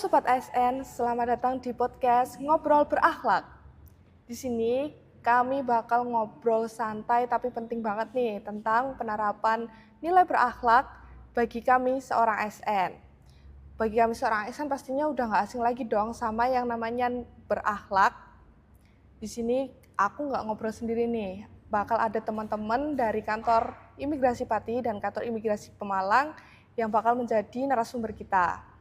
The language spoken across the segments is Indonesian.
Sobat ASN, selamat datang di podcast Ngobrol Berakhlak. Di sini kami bakal ngobrol santai tapi penting banget nih tentang penerapan nilai berakhlak bagi kami seorang ASN. Bagi kami seorang ASN pastinya udah nggak asing lagi dong sama yang namanya berakhlak. Di sini aku nggak ngobrol sendiri nih, bakal ada teman-teman dari kantor Imigrasi Pati dan kantor Imigrasi Pemalang yang bakal menjadi narasumber kita.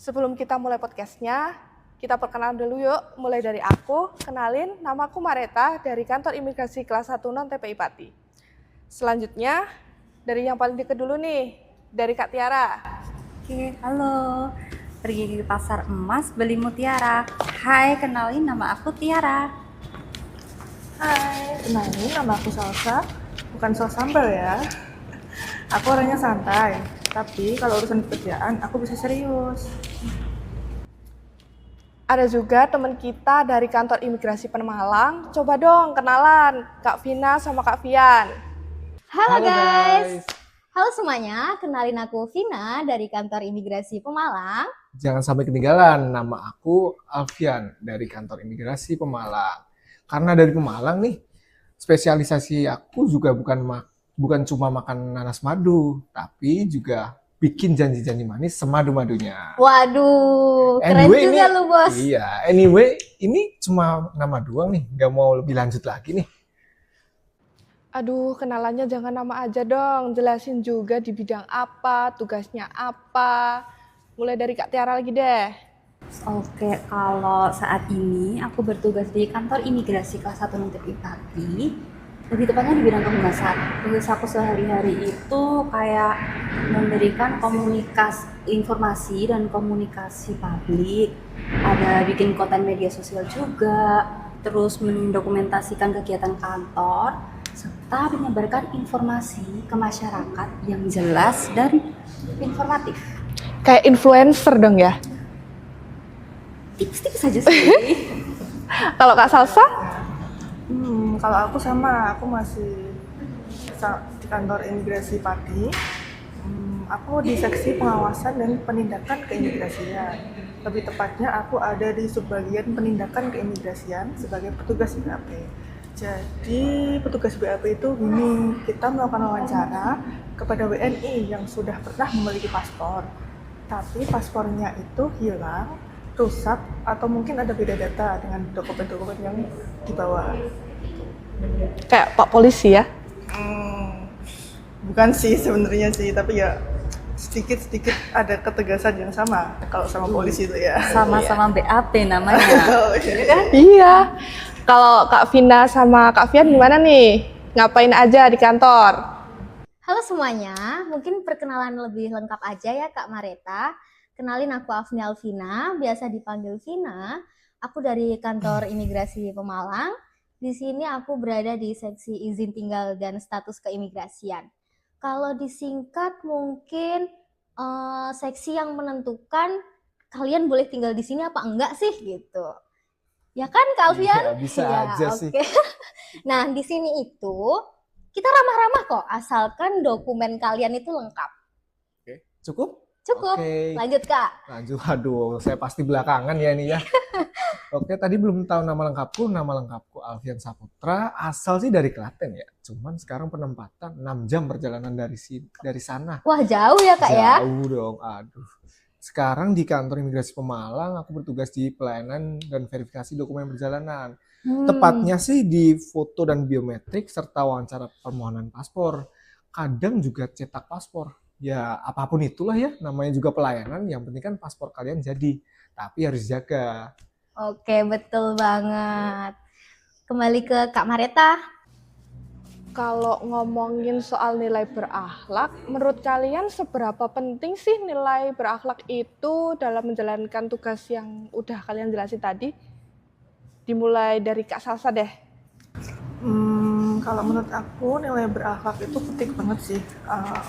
Sebelum kita mulai podcastnya, kita perkenalan dulu yuk. Mulai dari aku, kenalin, namaku Mareta dari kantor imigrasi kelas 1 non TPI Pati. Selanjutnya, dari yang paling dekat dulu nih, dari Kak Tiara. Oke, halo. Pergi ke pasar emas beli mutiara. Hai, kenalin nama aku Tiara. Hai, kenalin nama aku Salsa, bukan saus sambal ya. Aku orangnya santai, tapi kalau urusan pekerjaan aku bisa serius. Ada juga teman kita dari kantor imigrasi Pemalang. Coba dong kenalan, Kak Vina sama Kak Vian. Halo guys. Halo semuanya, kenalin aku Vina dari kantor imigrasi Pemalang. Jangan sampai ketinggalan, nama aku Alfian dari kantor imigrasi Pemalang. Karena dari Pemalang nih, spesialisasi aku juga bukan cuma makan nanas madu, tapi juga bikin janji-janji manis semadu-madunya. Waduh, keren juga lu bos. Iya, anyway, ini cuma nama doang nih, nggak mau lebih lanjut lagi nih. Aduh, kenalannya jangan nama aja dong, jelasin juga di bidang apa, tugasnya apa. Mulai dari Kak Tiara lagi deh. Oke, kalau saat ini aku bertugas di kantor imigrasi kelas 1 non TPI Pati. Lebih tepatnya di bidang kehumasan. Tugas aku sehari-hari itu kayak memberikan informasi dan komunikasi publik. Ada bikin konten media sosial juga, terus mendokumentasikan kegiatan kantor, serta menyebarkan informasi ke masyarakat yang jelas dan informatif. Kayak influencer dong ya? Tips-tips saja sih. Kalau Kak Salsa? Kalau aku sama, aku masih di kantor imigrasi Pati. Aku di seksi pengawasan dan penindakan keimigrasian. Lebih tepatnya aku ada di subbagian penindakan keimigrasian sebagai petugas BAP. Jadi petugas BAP itu gini, kita melakukan wawancara kepada WNI yang sudah pernah memiliki paspor, tapi paspornya itu hilang, rusak, atau mungkin ada beda data dengan dokumen-dokumen yang dibawa. Kayak Pak Polisi ya? Bukan sih sebenarnya sih, tapi ya sedikit-sedikit ada ketegasan yang sama kalau sama polisi itu ya. Sama-sama BAP namanya. Oh, iya. Iya. Kalau Kak Vina sama Kak Vian gimana nih? Ngapain aja di kantor? Halo semuanya, mungkin perkenalan lebih lengkap aja ya Kak Mareta. Kenalin aku Afni Alvina, biasa dipanggil Vina. Aku dari kantor imigrasi Pemalang. Di sini aku berada di seksi izin tinggal dan status keimigrasian. Kalau disingkat mungkin seksi yang menentukan kalian boleh tinggal di sini apa enggak sih gitu. Ya kan Kak Alfian? Iya, bisa ya, aja sih. Nah, di sini itu kita ramah-ramah kok, asalkan dokumen kalian itu lengkap. Oke, cukup? Cukup. Oke. Lanjut Kak. Lanjut, aduh, saya pasti belakangan ya ini ya. Oke, tadi belum tahu nama lengkapku Alfian Saputra, asal sih dari Klaten ya. Cuman sekarang penempatan 6 jam perjalanan dari sana. Wah, jauh ya Kak ya? Jauh dong, aduh. Sekarang di kantor imigrasi Pemalang, aku bertugas di pelayanan dan verifikasi dokumen perjalanan. Tepatnya sih di foto dan biometrik serta wawancara permohonan paspor. Kadang juga cetak paspor. Ya apapun itulah ya, namanya juga pelayanan, yang penting kan paspor kalian jadi. Tapi harus jaga. Oke, betul banget. Kembali ke Kak Mareta. Kalau ngomongin soal nilai berakhlak, menurut kalian seberapa penting sih nilai berakhlak itu dalam menjalankan tugas yang udah kalian jelasin tadi? Dimulai dari Kak Salsa deh. Kalau menurut aku nilai berakhlak itu penting banget sih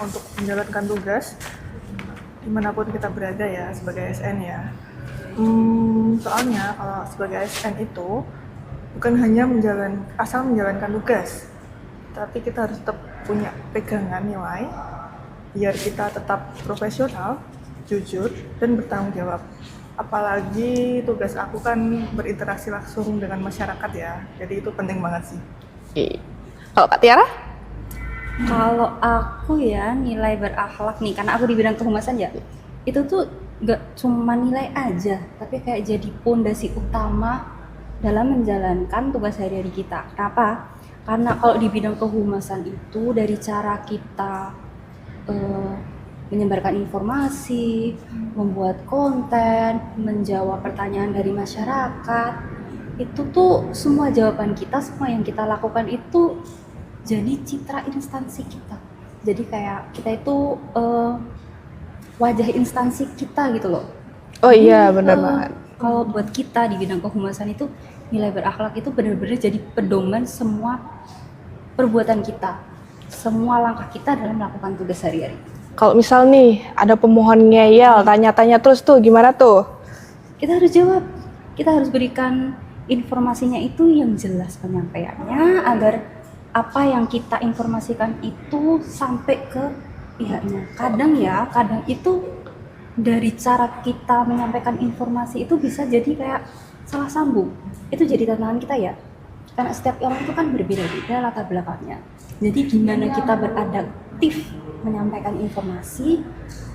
untuk menjalankan tugas dimanapun kita berada ya sebagai ASN ya. Soalnya kalau sebagai ASN itu bukan hanya asal menjalankan tugas, tapi kita harus tetap punya pegangan nilai biar kita tetap profesional jujur, dan bertanggung jawab. Apalagi tugas aku kan berinteraksi langsung dengan masyarakat ya, jadi itu penting banget sih. Kalau Kak Tiara? Kalau aku ya nilai berakhlak nih, karena aku di bidang kehumasan ya, itu tuh gak cuma nilai aja, tapi kayak jadi pondasi utama dalam menjalankan tugas sehari-hari kita. Kenapa? Karena kalau di bidang kehumasan itu dari cara kita menyebarkan informasi, membuat konten, menjawab pertanyaan dari masyarakat, itu tuh semua jawaban kita, semua yang kita lakukan itu jadi citra instansi kita. Jadi kayak kita itu wajah instansi kita gitu loh. Oh iya, Jadi, benar banget. Kalau buat kita di bidang kehumasan itu nilai berakhlak itu benar-benar jadi pedoman semua perbuatan kita, semua langkah kita dalam melakukan tugas sehari-hari. Kalau misal nih ada pemohon ngeyel, tanya-tanya terus tuh gimana tuh? Kita harus jawab, kita harus berikan informasinya itu yang jelas penyampaiannya agar apa yang kita informasikan itu sampai ke pihaknya. Kadang itu dari cara kita menyampaikan informasi itu bisa jadi kayak salah sambung. Itu jadi tantangan kita ya. Karena setiap orang itu kan berbeda-beda latar belakangnya. Jadi gimana kita beradaptif menyampaikan informasi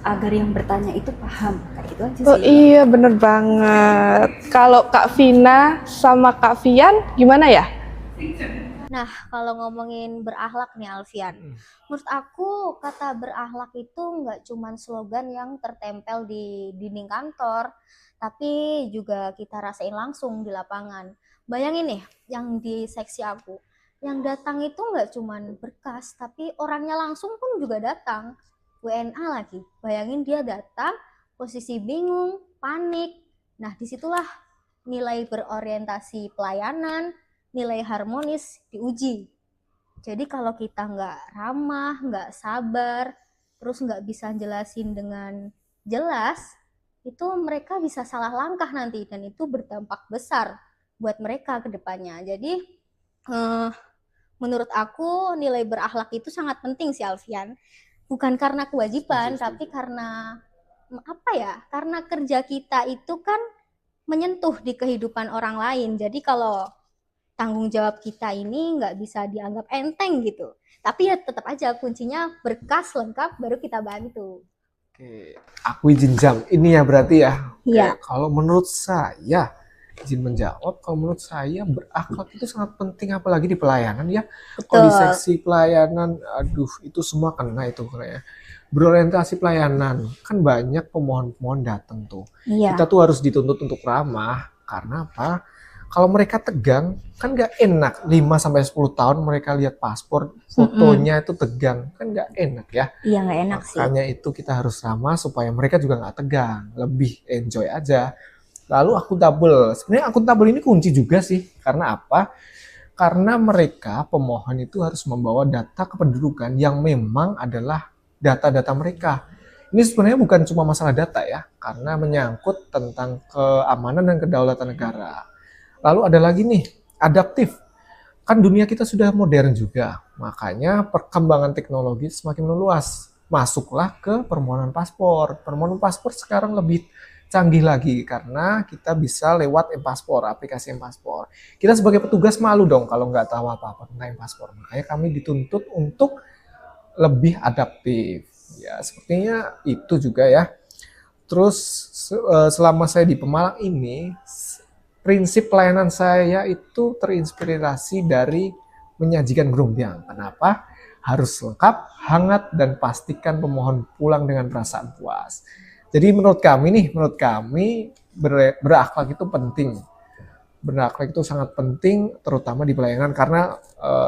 agar yang bertanya itu paham, kayak gitu aja sih. Oh iya, bener banget. Kalau Kak Vina sama Kak Vian gimana ya? Nah, kalau ngomongin berakhlak nih Alfian, menurut aku kata berakhlak itu nggak cuman slogan yang tertempel di dinding kantor, tapi juga kita rasain langsung di lapangan. Bayangin nih, yang di seksi aku, yang datang itu nggak cuman berkas, tapi orangnya langsung pun juga datang. WNA lagi, bayangin dia datang, posisi bingung, panik. Nah, disitulah nilai berorientasi pelayanan, nilai harmonis diuji. Jadi kalau kita nggak ramah, nggak sabar, terus nggak bisa jelasin dengan jelas, itu mereka bisa salah langkah nanti dan itu berdampak besar buat mereka ke depannya. Jadi menurut aku nilai berakhlak itu sangat penting sih Alfian. Bukan karena kewajiban, tapi karena apa ya? Karena kerja kita itu kan menyentuh di kehidupan orang lain. Jadi kalau tanggung jawab kita ini nggak bisa dianggap enteng gitu. Tapi ya tetap aja kuncinya berkas lengkap baru kita bantu. Oke, aku izin jam. Ini ya berarti ya. Iya. Kalau menurut saya, izin menjawab, kalau menurut saya berakhlak itu sangat penting apalagi di pelayanan ya. Kalau di Betul. seksi pelayanan, aduh itu semua kena itu ya. Berorientasi pelayanan, kan banyak pemohon-pemohon datang tuh. Iya. Kita tuh harus dituntut untuk ramah, karena apa? Kalau mereka tegang, kan nggak enak. 5-10 tahun mereka lihat paspor, fotonya itu tegang. Kan nggak enak ya. Iya nggak enak sih. Makanya itu kita harus ramah supaya mereka juga nggak tegang. Lebih enjoy aja. Lalu akuntabel. Sebenarnya akuntabel ini kunci juga sih. Karena apa? Karena mereka, pemohon itu harus membawa data kependudukan yang memang adalah data-data mereka. Ini sebenarnya bukan cuma masalah data ya. Karena menyangkut tentang keamanan dan kedaulatan negara. Lalu ada lagi nih, adaptif. Kan dunia kita sudah modern juga, makanya perkembangan teknologi semakin meluas. Masuklah ke permohonan paspor. Permohonan paspor sekarang lebih canggih lagi karena kita bisa lewat e-paspor, aplikasi e-paspor. Kita sebagai petugas malu dong kalau nggak tahu apa-apa tentang e-paspor. Makanya kami dituntut untuk lebih adaptif. Ya, sepertinya itu juga ya. Terus selama saya di Pemalang ini, prinsip pelayanan saya itu terinspirasi dari menyajikan gerombang. Kenapa? Harus lengkap, hangat, dan pastikan pemohon pulang dengan perasaan puas. Jadi menurut kami berakhlak itu penting. Berakhlak itu sangat penting, terutama di pelayanan karena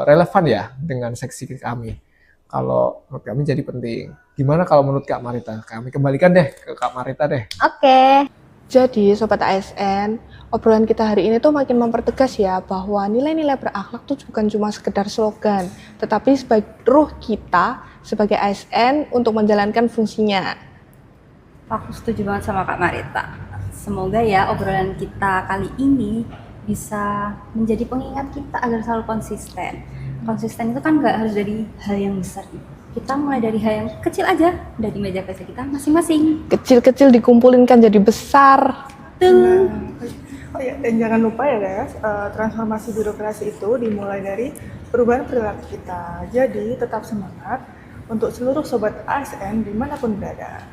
relevan ya dengan seksi kami. Kalau menurut kami jadi penting. Gimana kalau menurut Kak Marita? Kami kembalikan deh ke Kak Marita deh. Oke. Jadi Sobat ASN, obrolan kita hari ini tuh makin mempertegas ya bahwa nilai-nilai berakhlak tuh bukan cuma sekedar slogan, tetapi sebagai ruh kita sebagai ASN untuk menjalankan fungsinya. Aku setuju banget sama Kak Marita. Semoga ya obrolan kita kali ini bisa menjadi pengingat kita agar selalu konsisten. Konsisten itu kan nggak harus dari hal yang besar, Kita mulai dari hal yang kecil aja, dari meja kerja kita masing-masing. Kecil-kecil dikumpulkan jadi besar. Tuh. Oh ya, dan jangan lupa ya guys, transformasi birokrasi itu dimulai dari perubahan perilaku kita. Jadi tetap semangat untuk seluruh sobat ASN dimanapun berada.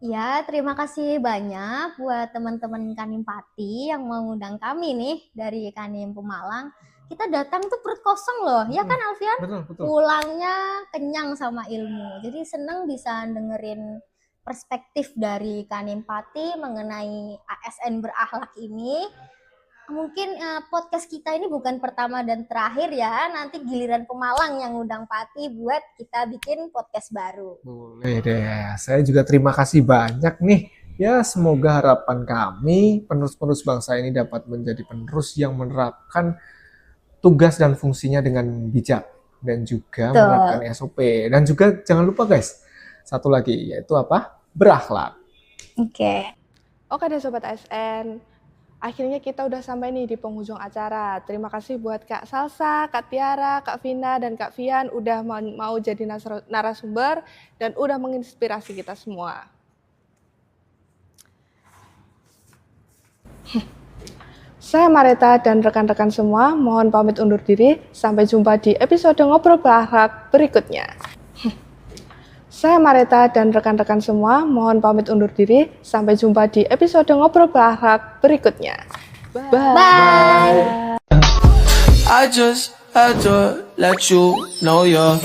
Ya, terima kasih banyak buat teman-teman Kanim Pati yang mengundang kami nih dari Kanim Pemalang. Kita datang tuh perut kosong loh, ya kan Alfian? Betul. Pulangnya kenyang sama ilmu. Jadi seneng bisa dengerin perspektif dari Kanim Pati mengenai ASN berakhlak ini. Mungkin podcast kita ini bukan pertama dan terakhir ya. Nanti giliran Pemalang yang ngundang Pati buat kita bikin podcast baru. Boleh deh. Saya juga terima kasih banyak nih. Ya, semoga harapan kami penerus-penerus bangsa ini dapat menjadi penerus yang menerapkan tugas dan fungsinya dengan bijak dan juga Betul. menerapkan SOP. Dan juga jangan lupa guys, satu lagi yaitu apa? Berakhlak. Oke. Oke deh Sobat ASN, akhirnya kita udah sampai nih di penghujung acara. Terima kasih buat Kak Salsa, Kak Tiara, Kak Vina, dan Kak Vian udah mau jadi narasumber dan udah menginspirasi kita semua. Saya Mareta dan rekan-rekan semua mohon pamit undur diri. Sampai jumpa di episode Ngobrol Berakhlak berikutnya. Saya Mareta dan rekan-rekan semua mohon pamit undur diri. Sampai jumpa di episode Ngobrol Berakhlak berikutnya. Bye. Bye. I just had to let you know you're